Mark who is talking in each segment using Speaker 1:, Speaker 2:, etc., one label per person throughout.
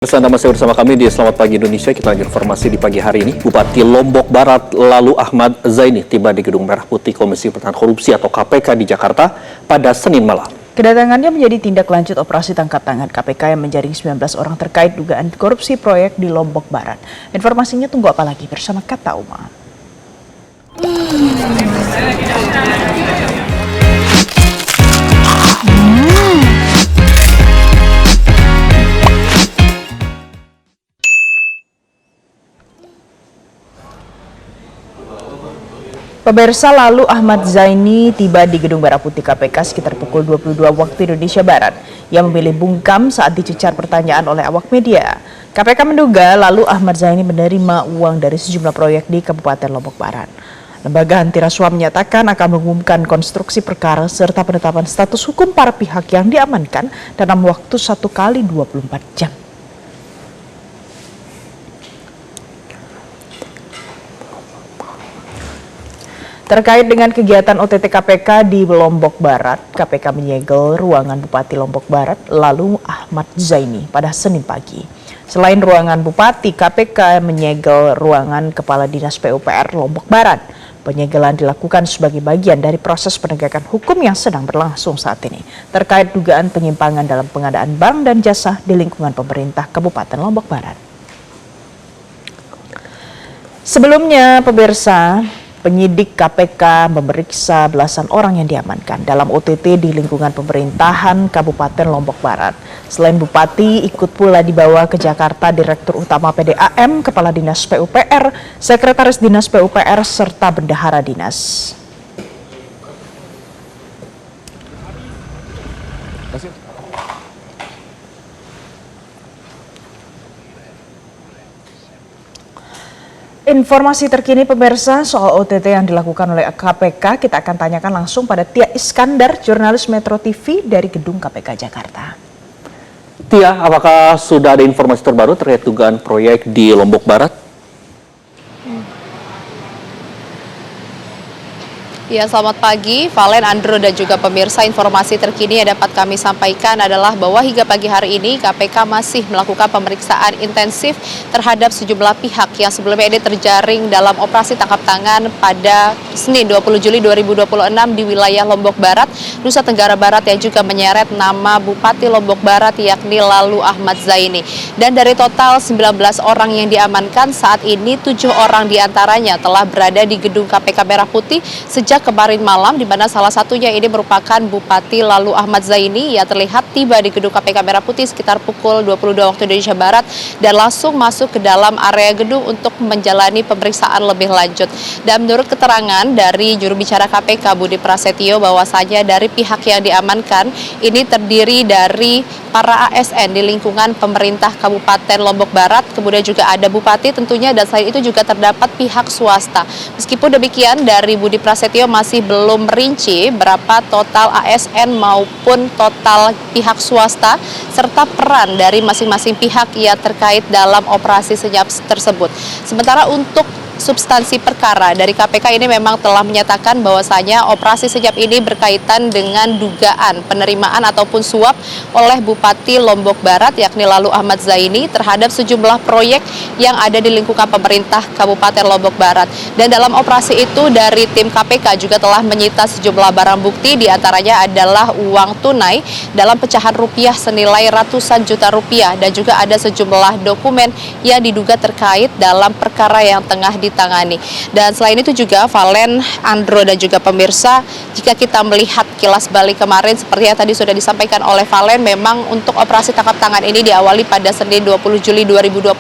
Speaker 1: Anda masih bersama kami di Selamat Pagi Indonesia. Kita lanjut informasi di pagi hari ini. Bupati Lombok Barat Lalu Ahmad Zaini tiba di Gedung Merah Putih Komisi Pemberantasan Korupsi atau KPK di Jakarta pada Senin malam.
Speaker 2: Kedatangannya menjadi tindak lanjut operasi tangkap tangan KPK yang menjaring 19 orang terkait dugaan korupsi proyek di Lombok Barat. Informasinya tunggu apa lagi bersama Kata Uma. Pemirsa, Lalu Ahmad Zaini tiba di Gedung Merah Putih KPK sekitar pukul 22 waktu Indonesia Barat. Ia memilih bungkam saat dicecar pertanyaan oleh awak media. KPK menduga Lalu Ahmad Zaini menerima uang dari sejumlah proyek di Kabupaten Lombok Barat. Lembaga anti rasuah menyatakan akan mengumumkan konstruksi perkara serta penetapan status hukum para pihak yang diamankan dalam waktu 1 kali 24 jam. Terkait dengan kegiatan OTT KPK di Lombok Barat, KPK menyegel ruangan Bupati Lombok Barat Lalu Ahmad Zaini pada Senin pagi. Selain ruangan Bupati, KPK menyegel ruangan Kepala Dinas PUPR Lombok Barat. Penyegelan dilakukan sebagai bagian dari proses penegakan hukum yang sedang berlangsung saat ini terkait dugaan penyimpangan dalam pengadaan barang dan jasa di lingkungan pemerintah Kabupaten Lombok Barat. Sebelumnya, pemirsa, penyidik KPK memeriksa belasan orang yang diamankan dalam OTT di lingkungan pemerintahan Kabupaten Lombok Barat. Selain Bupati, ikut pula dibawa ke Jakarta Direktur Utama PDAM, Kepala Dinas PUPR, Sekretaris Dinas PUPR, serta Bendahara Dinas. Informasi terkini pemirsa soal OTT yang dilakukan oleh KPK kita akan tanyakan langsung pada Tia Iskandar, jurnalis Metro TV dari Gedung KPK Jakarta.
Speaker 1: Tia, apakah sudah ada informasi terbaru terkait dugaan proyek di Lombok Barat?
Speaker 3: Ya, selamat pagi, Valen, Andro, dan juga pemirsa. Informasi terkini yang dapat kami sampaikan adalah bahwa hingga pagi hari ini KPK masih melakukan pemeriksaan intensif terhadap sejumlah pihak yang sebelumnya ini terjaring dalam operasi tangkap tangan pada Senin 20 Juli 2026 di wilayah Lombok Barat, Nusa Tenggara Barat, yang juga menyeret nama Bupati Lombok Barat yakni Lalu Ahmad Zaini. Dan dari total 19 orang yang diamankan saat ini, 7 orang diantaranya telah berada di Gedung KPK Merah Putih sejak kemarin malam, di mana salah satunya ini merupakan Bupati Lalu Ahmad Zaini yang terlihat tiba di Gedung KPK Merah Putih sekitar pukul 22 waktu Indonesia Barat dan langsung masuk ke dalam area gedung untuk menjalani pemeriksaan lebih lanjut. Dan menurut keterangan dari juru bicara KPK Budi Prasetyo, bahwasanya dari pihak yang diamankan ini terdiri dari para ASN di lingkungan pemerintah Kabupaten Lombok Barat, kemudian juga ada Bupati tentunya, dan selain itu juga terdapat pihak swasta. Meskipun demikian, dari Budi Prasetyo masih belum merinci berapa total ASN maupun total pihak swasta serta peran dari masing-masing pihak yang terkait dalam operasi senyap tersebut. Sementara untuk substansi perkara dari KPK ini memang telah menyatakan bahwasanya operasi senyap ini berkaitan dengan dugaan penerimaan ataupun suap oleh Bupati Lombok Barat yakni Lalu Ahmad Zaini terhadap sejumlah proyek yang ada di lingkungan pemerintah Kabupaten Lombok Barat. Dan dalam operasi itu dari tim KPK juga telah menyita sejumlah barang bukti, diantaranya adalah uang tunai dalam pecahan rupiah senilai ratusan juta rupiah, dan juga ada sejumlah dokumen yang diduga terkait dalam perkara yang tengah ditangani. Dan selain itu juga Valen, Andro, dan juga pemirsa, jika kita melihat kilas balik kemarin seperti yang tadi sudah disampaikan oleh Valen, memang untuk operasi tangkap tangan ini diawali pada Senin 20 Juli 2026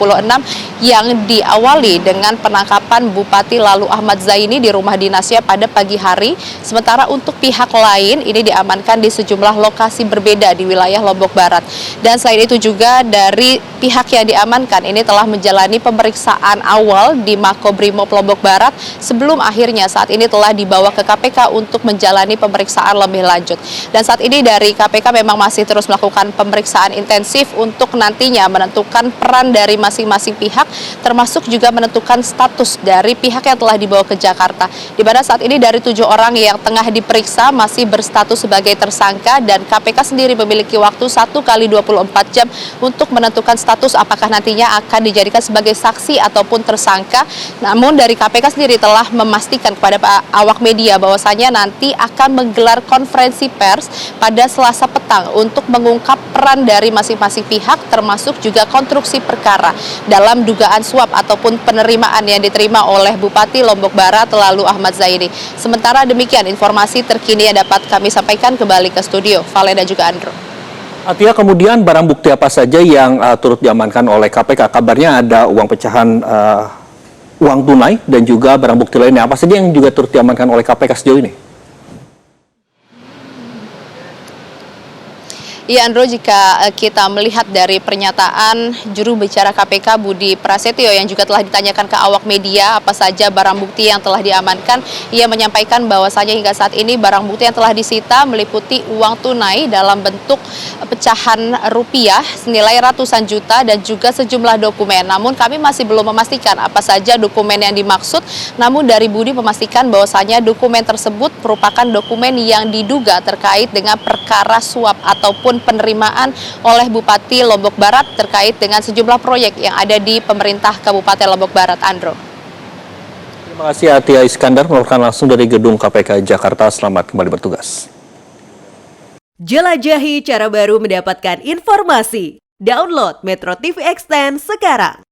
Speaker 3: yang diawali dengan penangkapan Bupati Lalu Ahmad Zaini di rumah dinasnya pada pagi hari. Sementara untuk pihak lain ini diamankan di sejumlah lokasi berbeda di wilayah Lombok Barat. Dan selain itu juga dari pihak yang diamankan ini telah menjalani pemeriksaan awal di Mako Makobrimob Lombok Barat sebelum akhirnya saat ini telah dibawa ke KPK untuk menjalani pemeriksaan lebih lanjut. Dan saat ini dari KPK memang masih terus melakukan pemeriksaan intensif untuk nantinya menentukan peran dari masing-masing pihak, termasuk juga menentukan status dari pihak yang telah dibawa ke Jakarta. Di mana saat ini dari 7 orang yang tengah diperiksa masih berstatus sebagai tersangka, dan KPK sendiri memiliki waktu 1 kali 24 jam untuk menentukan status apakah nantinya akan dijadikan sebagai saksi ataupun tersangka. Namun dari KPK sendiri telah memastikan kepada awak media bahwasanya nanti akan menggelar konferensi pers pada Selasa petang untuk mengungkap peran dari masing-masing pihak, termasuk juga konstruksi perkara dalam dugaan suap ataupun penerimaan yang diterima oleh Bupati Lombok Barat lalu Ahmad Zaini. Sementara demikian informasi terkini yang dapat kami sampaikan, kembali ke studio Valen dan juga Andro.
Speaker 1: Atia, kemudian barang bukti apa saja yang turut diamankan oleh KPK? Kabarnya ada uang pecahan uang tunai dan juga barang bukti lainnya. Apa saja yang juga turut diamankan oleh KPK sejauh ini?
Speaker 3: Ya, Andro, jika kita melihat dari pernyataan juru bicara KPK Budi Prasetyo yang juga telah ditanyakan ke awak media apa saja barang bukti yang telah diamankan, ia menyampaikan bahwasanya hingga saat ini barang bukti yang telah disita meliputi uang tunai dalam bentuk pecahan rupiah senilai ratusan juta dan juga sejumlah dokumen. Namun kami masih belum memastikan apa saja dokumen yang dimaksud. Namun dari Budi memastikan bahwasanya dokumen tersebut merupakan dokumen yang diduga terkait dengan perkara suap ataupun penerimaan oleh Bupati Lombok Barat terkait dengan sejumlah proyek yang ada di pemerintah Kabupaten Lombok Barat. Andro.
Speaker 1: Terima kasih Atia Iskandar melaporkan langsung dari Gedung KPK Jakarta. Selamat kembali bertugas.
Speaker 4: Jelajahi cara baru mendapatkan informasi. Download Metro TV Extend sekarang.